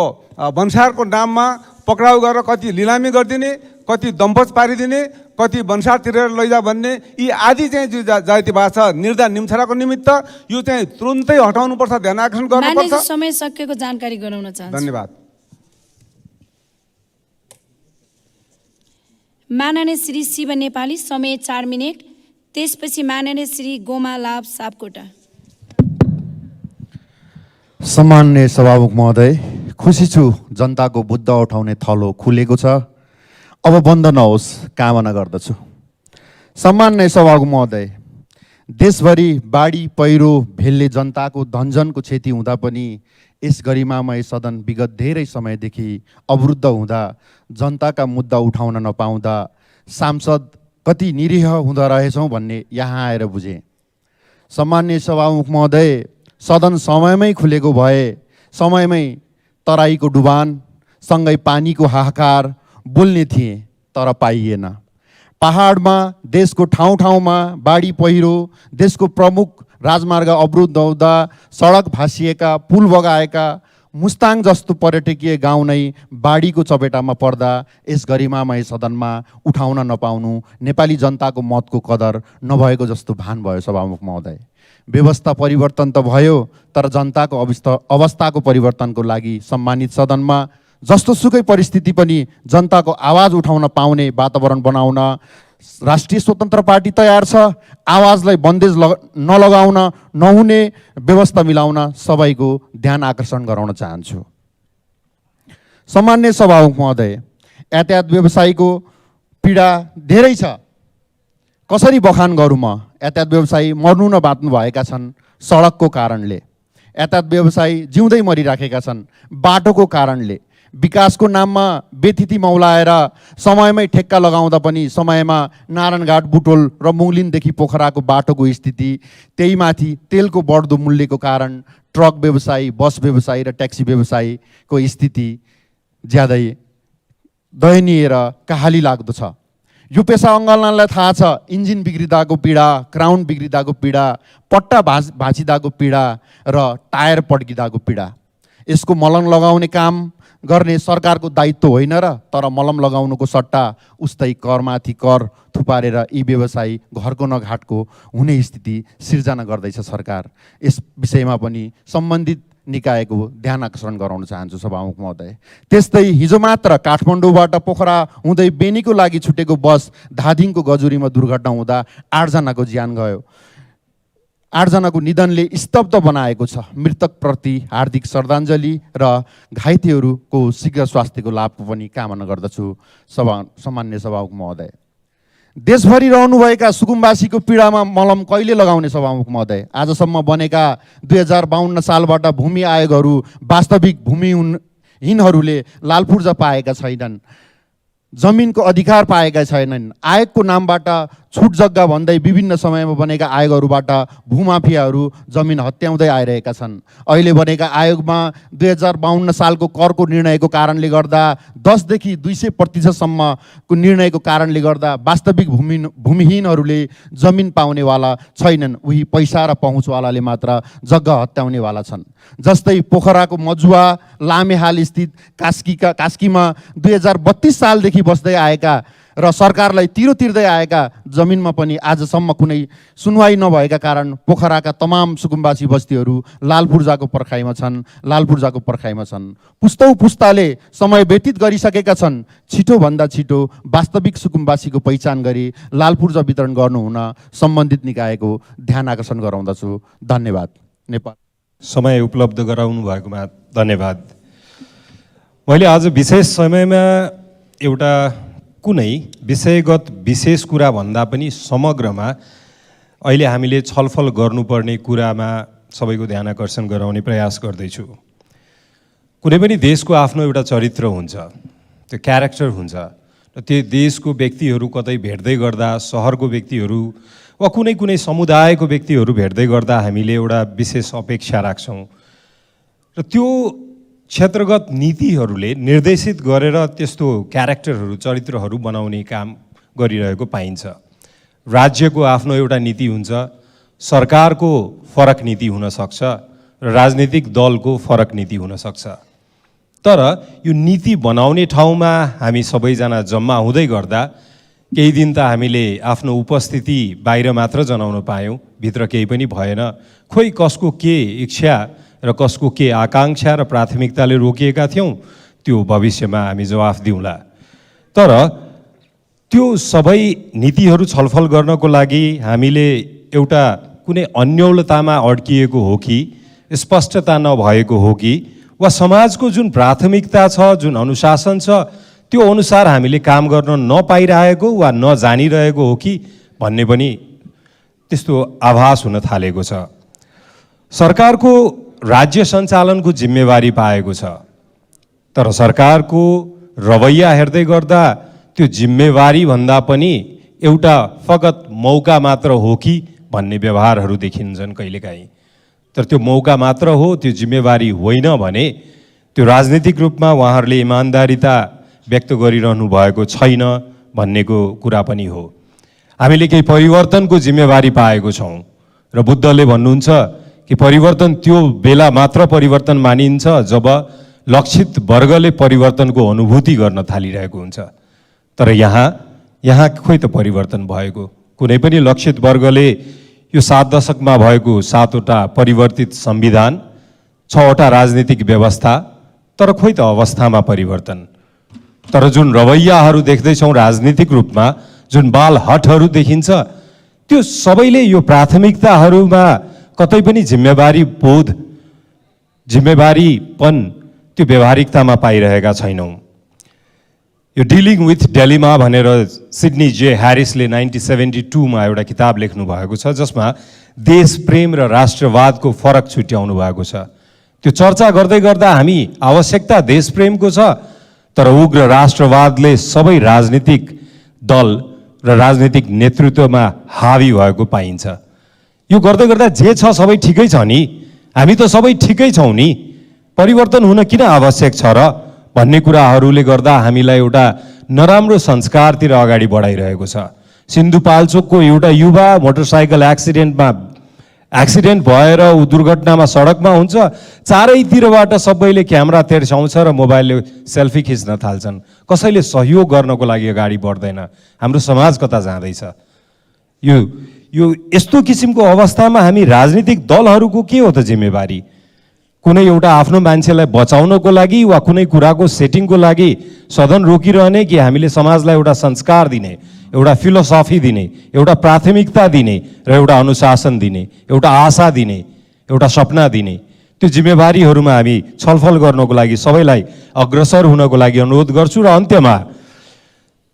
[SPEAKER 5] भन्सारको नाममा पक्राउ गरेर कति लिलामी गरिदिने कति दम्पज पारिदिने कति भन्सार तिरेर लैजा भन्ने यी आदि चाहिँ जो जातिवाद छ निर्धा निम्छराको निमित्त यो चाहिँ तुरुन्तै हटाउनुपर्छ ध्यान आकर्षण गर्नुपर्छ।
[SPEAKER 7] माननीय समय सकेको जानकारी गराउन चाहन्छु।
[SPEAKER 5] धन्यवाद।
[SPEAKER 7] माननीय श्री शिव नेपाली समय 4 मिनेट, त्यसपछि माननीय श्री गोमा लाभ सापकोटा।
[SPEAKER 9] सम्माननीय सभामुख महोदय, खुसी छु जनताको बुद्ध उठाउने थलो खुलेको छ, अब बन्द नहोस् कामना गर्दछु। सम्माननीय सभामुख महोदय, देशभरि बाढी पहिरो भेलले जनताको धनजनको क्षति हुँदा पनि यस गरिमामय सदन विगत धेरै समयदेखि अवरुद्ध हुँदा जनताका मुद्दा उठाउन नपाउँदा सांसद कति निरीह हुँदो रहेछौँ भन्ने यहाँ आएर बुझेँ। सम्माननीय सभामुख महोदय, सदन समयमै खुलेको भए समयमै तराईको डुबान सँगै पानीको हाहाकार बोल्ने थिए, तर पाइएन। पहाडमा देशको ठाउँ ठाउँमा बाढी पहिरो, देशको प्रमुख राजमार्ग अवरुद्ध हुँदा सडक भाँसिएका, पुल बगाएका मुस्ताङ जस्तो पर्यटकीय गाउँ नै बाढीको चपेटामा पर्दा यस गरिमामय सदनमा उठाउन नपाउनु नेपाली जनताको मतको कदर नभएको जस्तो भान भयो। सभामुख महोदय, व्यवस्था परिवर्तन त भयो, तर जनताको अवस्थाको परिवर्तनको लागि सम्मानित सदनमा जस्तो सुकै परिस्थिति पनि जनताको आवाज उठाउन पाउने वातावरण बनाउन राष्ट्रिय स्वतन्त्र पार्टी तयार छ। आवाजलाई बन्देज नलगाउन नहुने व्यवस्था मिलाउन सबैको ध्यान आकर्षण गराउन चाहन्छु। सम्माननीय सभामुख महोदय, यातायात व्यवसायीको पीडा धेरै छ, कसरी बखान गरौँ म? यातायात व्यवसायी मर्नु न बाँच्नु भएका छन् सडकको कारणले, यातायात व्यवसायी जिउँदै मरिराखेका छन् बाटोको कारणले। विकासको नाममा बेथिति मौलाएर समयमै ठेक्का लगाउँदा पनि समयमा नारायणघाट, बुटोल र मुङलिनदेखि पोखराको बाटोको स्थिति, त्यही माथि तेलको बढ्दो मूल्यको कारण ट्रक व्यवसायी, बस व्यवसायी र ट्याक्सी व्यवसायीको स्थिति ज्यादै दयनीय र कहाली लाग्दो छ। यो पेसा अङ्गलनालाई थाहा छ, इन्जिन बिग्रिँदाको पीडा, क्राउन बिग्रिँदाको पीडा, पट्टा भाँचिँदाको पीडा र टायर पड्किँदाको पीडा। यसको मलम लगाउने काम गर्ने सरकारको दायित्व होइन र, तर मलम लगाउनुको सट्टा उस्तै करमाथि कर थुपारेर यी व्यवसायी घरको नघाटको हुने स्थिति सिर्जना गर्दैछ सरकार। यस विषयमा पनि सम्बन्धित निकायको ध्यान आकर्षण गराउन चाहन्छु सभामुख महोदय। त्यस्तै हिजो मात्र काठमाडौँबाट पोखरा हुँदै बेनीको लागि छुटेको बस धादिङको गजुरीमा दुर्घटना हुँदा 8 जनाको ज्यान गयो। 8 जनाको निधनले स्तब्ध बनाएको छ। मृतकप्रति हार्दिक श्रद्धाञ्जली र घाइतेहरूको शीघ्र स्वास्थ्यको लाभको पनि कामना गर्दछु सम्माननीय सभामुख महोदय। देशभरि रहनुभएका सुकुम्बासीको पीडामा मलम कहिले लगाउने सभामुख महोदय? आजसम्म बनेका 2052 सालबाट भूमि आयोगहरू वास्तविक भूमिहीनहरूले लाल पूर्जा पाएका छैनन्, जमिनको अधिकार पाएका छैनन्। आयोगको नामबाट छुट जग्गा भन्दै विभिन्न समयमा बनेका आयोगहरूबाट भूमाफियाहरू जमिन हत्याउँदै आइरहेका छन्। अहिले बनेका आयोगमा 2052 सालको करको निर्णयको कारणले गर्दा 10 देखि 200% निर्णयको कारणले गर्दा वास्तविक भूमिहीनहरूले जमिन पाउनेवाला छैनन्, उही पैसा र पहुँचवालाले मात्र जग्गा हत्याउनेवाला छन्। जस्तै पोखराको मजुवा लामेहाल स्थित कास्कीमा 2032 सालदेखि बस्दै आएका र सरकारलाई तिर्दै आएका जमिनमा पनि आजसम्म कुनै सुनवाई नभएका कारण पोखराका तमाम सुकुम्बासी बस्तीहरू लाल पूर्जाको पर्खाइमा छन्। पुस्तौँ पुस्ताले समय व्यतीत गरिसकेका छन्। छिटोभन्दा छिटो वास्तविक सुकुम्बासीको पहिचान गरी लाल पूर्जा वितरण गर्नुहुन सम्बन्धित निकायको ध्यान आकर्षण गराउँदछु। धन्यवाद। नेपाल
[SPEAKER 10] समय उपलब्ध गराउनु भएकोमा धन्यवाद। मैले आज विशेष समयमा एउटा कुनै विषयगत विशेष कुरा भन्दा पनि समग्रमा अहिले हामीले छलफल गर्नुपर्ने कुरामा सबैको ध्यान आकर्षण गराउने प्रयास गर्दैछु। कुनै पनि देशको आफ्नो एउटा चरित्र हुन्छ, त्यो क्यारेक्टर हुन्छ र त्यो देशको व्यक्तिहरू कतै भेट्दै गर्दा, सहरको व्यक्तिहरू वा कुनै कुनै समुदायको व्यक्तिहरू भेट्दै गर्दा हामीले एउटा विशेष अपेक्षा राख्छौँ र त्यो क्षेत्रगत नीतिहरूले निर्देशित गरेर त्यस्तो क्यारेक्टरहरू, चरित्रहरू बनाउने काम गरिरहेको पाइन्छ। राज्यको आफ्नो एउटा नीति हुन्छ, सरकारको फरक नीति हुनसक्छ र राजनीतिक दलको फरक नीति हुनसक्छ। तर यो नीति बनाउने ठाउँमा हामी सबैजना जम्मा हुँदै गर्दा केही दिन त हामीले आफ्नो उपस्थिति बाहिर मात्र जनाउन पायौँ, भित्र केही पनि भएन। खोइ कसको के इच्छा र कसको के आकाङ्क्षा र प्राथमिकताले रोकिएका थियौँ त्यो भविष्यमा हामी जवाफ दिउँला। तर त्यो सबै नीतिहरू छलफल गर्नको लागि हामीले एउटा कुनै अन्योलतामा अड्किएको हो कि, स्पष्टता नभएको हो कि, वा समाजको जुन प्राथमिकता छ, जुन अनुशासन छ, त्यो अनुसार हामीले काम गर्न नपाइरहेको वा नजानिरहेको हो कि भन्ने पनि त्यस्तो आभास हुन थालेको छ। सरकारको राज्य सञ्चालनको जिम्मेवारी पाएको छ, तर सरकारको रवैया हेर्दै गर्दा त्यो जिम्मेवारी भन्दा पनि एउटा फगत मौका मात्र हो कि भन्ने व्यवहारहरू देखिन्छन् कहिलेकाहीँ। तर त्यो मौका मात्र हो, त्यो जिम्मेवारी होइन भने त्यो राजनीतिक रूपमा उहाँहरूले इमान्दारिता व्यक्त गरिरहनु भएको छैन भन्नेको कुरा पनि हो। हामीले केही परिवर्तनको जिम्मेवारी पाएको छौँ र बुद्धले भन्नुहुन्छ कि परिवर्तन त्यो बेला मात्र परिवर्तन मानिन्छ जब लक्षित वर्गले परिवर्तनको अनुभूति गर्न थालिरहेको हुन्छ। तर यहाँ खोइ त परिवर्तन भएको? कुनै पनि लक्षित वर्गले यो 7 दशकमा भएको 7वटा परिवर्तित संविधान, 6वटा राजनीतिक व्यवस्था, तर खोइ त अवस्थामा परिवर्तन। तर जुन रवैयाहरू देख्दैछौँ राजनीतिक रूपमा, जुन बालहटहरू देखिन्छ, त्यो सबैले यो प्राथमिकताहरूमा कतै पनि जिम्मेवारी बोध, जिम्मेवारीपन त्यो व्यवहारिकतामा पाइरहेका छैनौँ। यो डिलिङ विथ डेलिमा भनेर सिडनी जे ह्यारिसले 1972 मा एउटा किताब लेख्नु भएको छ, जसमा देश प्रेम र राष्ट्रवादको फरक छुट्याउनु भएको छ। त्यो चर्चा गर्दै गर्दा हामी आवश्यकता देश प्रेमको छ, तर उग्र राष्ट्रवादले सबै राजनीतिक दल र राजनीतिक नेतृत्वमा हावी भएको पाइन्छ। यो गर्दै गर्दा जे छ सबै ठिकै छ नि, हामी त सबै ठिकै छौँ नि, परिवर्तन हुन किन आवश्यक छ र भन्ने कुराहरूले गर्दा हामीलाई एउटा नराम्रो संस्कारतिर अगाडि बढाइरहेको छ। सिन्धुपाल्चोकको एउटा युवा मोटरसाइकल एक्सिडेन्ट भएर ऊ दुर्घटनामा सडकमा हुन्छ, चारैतिरबाट सबैले क्यामेरा तेर्साउँछ र मोबाइलले सेल्फी खिच्न थाल्छन्। कसैले सहयोग गर्नको लागि अगाडि बढ्दैन। हाम्रो समाज कता जाँदैछ? यो यस्तो किसिमको अवस्थामा हामी राजनीतिक दलहरूको के हो त जिम्मेवारी? कुनै एउटा आफ्नो मान्छेलाई बचाउनको लागि वा कुनै कुराको सेटिङको लागि सदन रोकिरहने कि हामीले समाजलाई एउटा संस्कार दिने, एउटा फिलोसफी दिने, एउटा प्राथमिकता दिने र एउटा अनुशासन दिने, एउटा आशा दिने, एउटा सपना दिने, त्यो जिम्मेवारीहरूमा हामी छलफल गर्नको लागि सबैलाई अग्रसर हुनको लागि अनुरोध गर्छु। र अन्त्यमा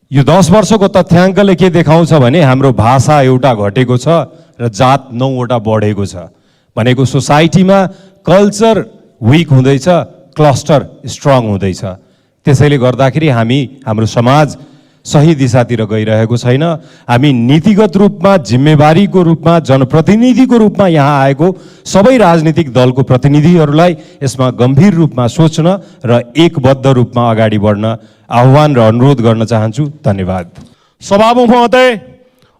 [SPEAKER 10] यो 10 वर्षको तथ्याङ्कले के देखाउँछ भने हाम्रो भाषा एउटा घटेको छ र जात 9वटा बढेको छ। भनेको सोसाइटीमा कल्चर विक हुँदैछ, क्लस्टर स्ट्रङ हुँदैछ। त्यसैले गर्दाखेरि हाम्रो समाज सही दिशातिर गइरहेको छैन। हामी नीतिगत रूपमा, जिम्मेवारीको रूपमा, जनप्रतिनिधिको रूपमा यहाँ आएको सबै राजनीतिक दलको प्रतिनिधिहरूलाई यसमा गम्भीर रूपमा सोच्न र एकबद्ध रूपमा अगाडि बढ्न आह्वान र अनुरोध गर्न चाहन्छु। धन्यवाद।
[SPEAKER 4] सभामुख महोदय,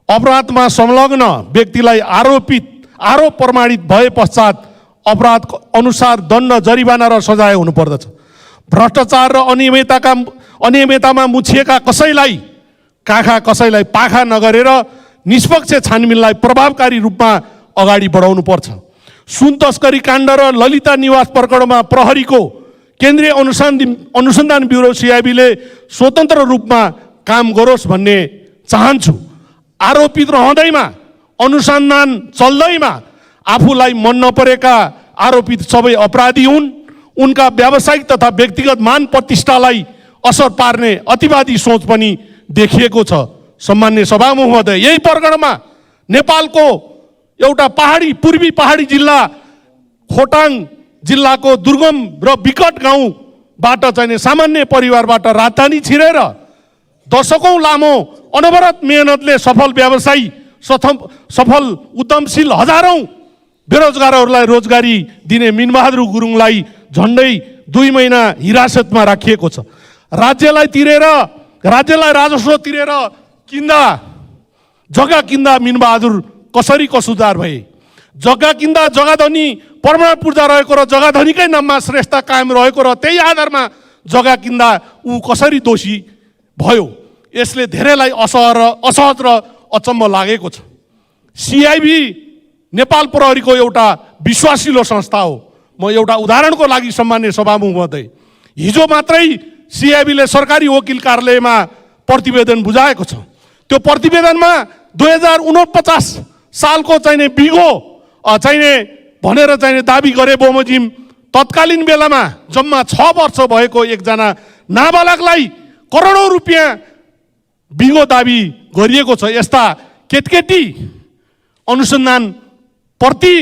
[SPEAKER 4] अपराधमा संलग्न व्यक्तिलाई आरोप प्रमाणित भए पश्चात अपराध अनुसार दण्ड, जरिवाना र सजाय हुनुपर्दछ। भ्रष्टाचार र अनियमिततामा मुछिएका कसैलाई पाखा नगरेर निष्पक्ष छानबिनलाई प्रभावकारी रूपमा अगाडि बढाउनु पर्छ। सुन तस्करी काण्ड र ललिता निवास प्रकरणमा प्रहरीको केन्द्रीय अनुसन्धान ब्युरो CIB ले स्वतन्त्र रूपमा काम गरोस् भन्ने चाहन्छु। आरोपित रहँदैमा, अनुसन्धान चल्दैमा आफूलाई मन नपरेका आरोपित सबै अपराधी हुन्। उनका व्यावसायिक तथा व्यक्तिगत मान प्रतिष्ठालाई असर पार्ने अतिवादी सोच पनि देखिएको छ। सम्मान्य सभामुख महोदय, यही प्रकरणमा नेपालको एउटा पूर्वी पहाडी जिल्ला खोटाङ जिल्लाको दुर्गम र विकट गाउँबाट चाहिने सामान्य परिवारबाट राजधानी छिरेर दशकौँ लामो अनवरत मेहनतले सफल व्यवसायी, सफल उद्यमशील हजारौँ बेरोजगारहरूलाई रोजगारी दिने मिनबहादुर गुरुङलाई झन्डै 2 महिना हिरासतमा राखिएको छ। राज्यलाई राजस्व तिरेर किन्दा जग्गा किन्दा मिनबहादुर कसरी कसुदार भए, जग्गा किन्दा जग्गाधनी परमाणु पूर्जा रहेको र जग्गाधनीकै नाममा श्रेष्ठता कायम रहेको र त्यही आधारमा जग्गा किन्दा ऊ कसरी दोषी भयो। यसले धेरैलाई असहज र अचम्म लागेको छ। सिआइबी नेपाल प्रहरीको एउटा विश्वासिलो संस्था हो। म एउटा उदाहरणको लागि सम्मान्य सभामुख महोदय, हिजो मात्रै सिआइबीले सरकारी वकिल कार्यालयमा प्रतिवेदन बुझाएको छ। त्यो प्रतिवेदनमा 2049 सालको चाहिने बिगो चाहिने भनेर चाहिने दाबी गरे बमोजिम तत्कालीन बेलामा जम्मा 6 वर्ष भएको एकजना नाबालकलाई करोडौँ रुपियाँ बिगो दाबी गरिएको छ। यस्ता केटकेटी अनुसन्धान प्रति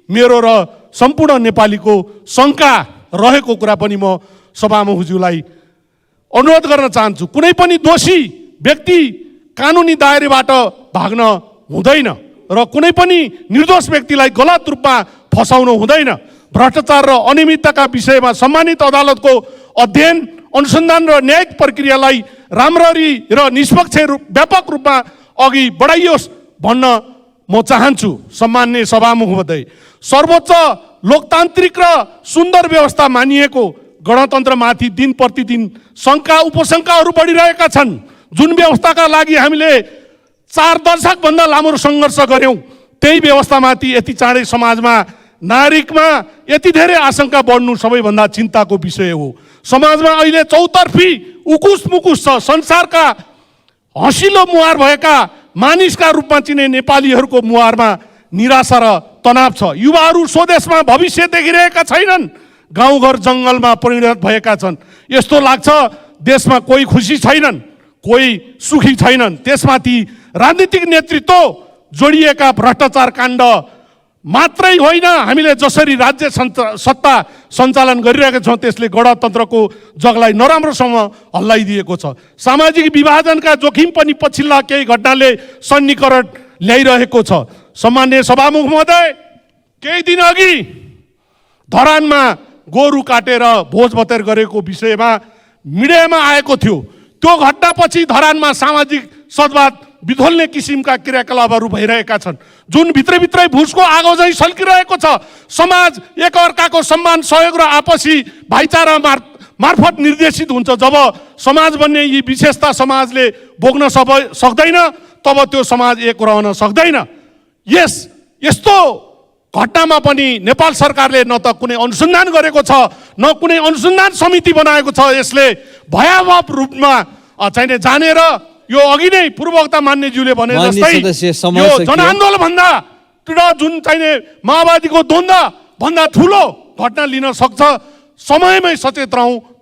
[SPEAKER 4] मेरो र सम्पूर्ण नेपालीको शङ्का रहेको कुरा पनि म सभामुखज्यूलाई अनुरोध गर्न चाहन्छु। कुनै पनि दोषी व्यक्ति कानुनी दायराबाट भाग्न हुँदैन र कुनै पनि निर्दोष व्यक्तिलाई गलत रूपमा फसाउनु हुँदैन। भ्रष्टाचार र अनियमितताका विषयमा सम्मानित अदालतको अध्ययन, अनुसन्धान र न्यायिक प्रक्रियालाई राम्ररी र निष्पक्ष व्यापक रूपमा अघि बढाइयोस् भन्न म चाहन्छु। सम्मान्य सभामुख महोदय, सर्वोच्च लोकतान्त्रिक र सुन्दर व्यवस्था मानिएको गणतन्त्रमाथि दिन प्रतिदिन शङ्का उपशङ्काहरू बढिरहेका छन्। जुन व्यवस्थाका लागि हामीले 4 दशकभन्दा लामो सङ्घर्ष गऱ्यौँ, त्यही व्यवस्थामाथि यति चाँडै समाजमा नागरिकमा यति धेरै आशंका बढ्नु सबैभन्दा चिन्ताको विषय हो। समाजमा अहिले चौतर्फी उकुस मुकुस छ। संसारका हँसिलो मुहार भएका मानिसका रूपमा चिने नेपालीहरूको मुहारमा निराशा र तनाव छ। युवाहरू स्वदेशमा भविष्य देखिरहेका छैनन्, गाउँघर जङ्गलमा परिणत भएका छन्। यस्तो लाग्छ देशमा कोही खुसी छैनन्, कोही सुखी छैनन्। त्यसमाथि राजनीतिक नेतृत्व जोडिएका भ्रष्टाचार काण्ड मात्रै होइन, हामीले जसरी राज्य सत्ता सञ्चालन गरिरहेका छौँ त्यसले गणतन्त्रको जगलाई नराम्रोसँग हल्लाइदिएको छ। सामाजिक विभाजनका जोखिम पनि पछिल्ला केही घटनाले सन्निकरण ल्याइरहेको छ। सम्मान्य सभामुख महोदय, केही दिन अघि धरानमा गोरु काटेर भोज भतेर गरेको विषयमा मिडियामा आएको थियो। त्यो घटनापछि धरानमा सामाजिक सद्भाव बिथोल्ने किसिमका क्रियाकलापहरू भइरहेका छन्, जुन भित्रभित्रै भुसको आगो चाहिँ सल्किरहेको छ। समाज एकअर्काको सम्मान, सहयोग र आपसी भाइचारा मार्फत निर्देशित हुन्छ। जब समाज बन्ने यी विशेषता समाजले बोक्न सक्दैन, तब त्यो समाज एक रहन सक्दैन। यस्तो घटनामा पनि नेपाल सरकारले न त कुनै अनुसन्धान गरेको छ, न कुनै अनुसन्धान समिति बनाएको छ। यसले भयावह रूपमा चाहिने जानेर यो अघि नै पूर्ववक्ता मान्यज्यूले भने जस्तै यो जनआन्दोलन भन्दा जुन चाहिने माओवादीको द्वन्द्व भन्दा ठुलो घटना लिन सक्छ। समयमै सचेत रहौँ।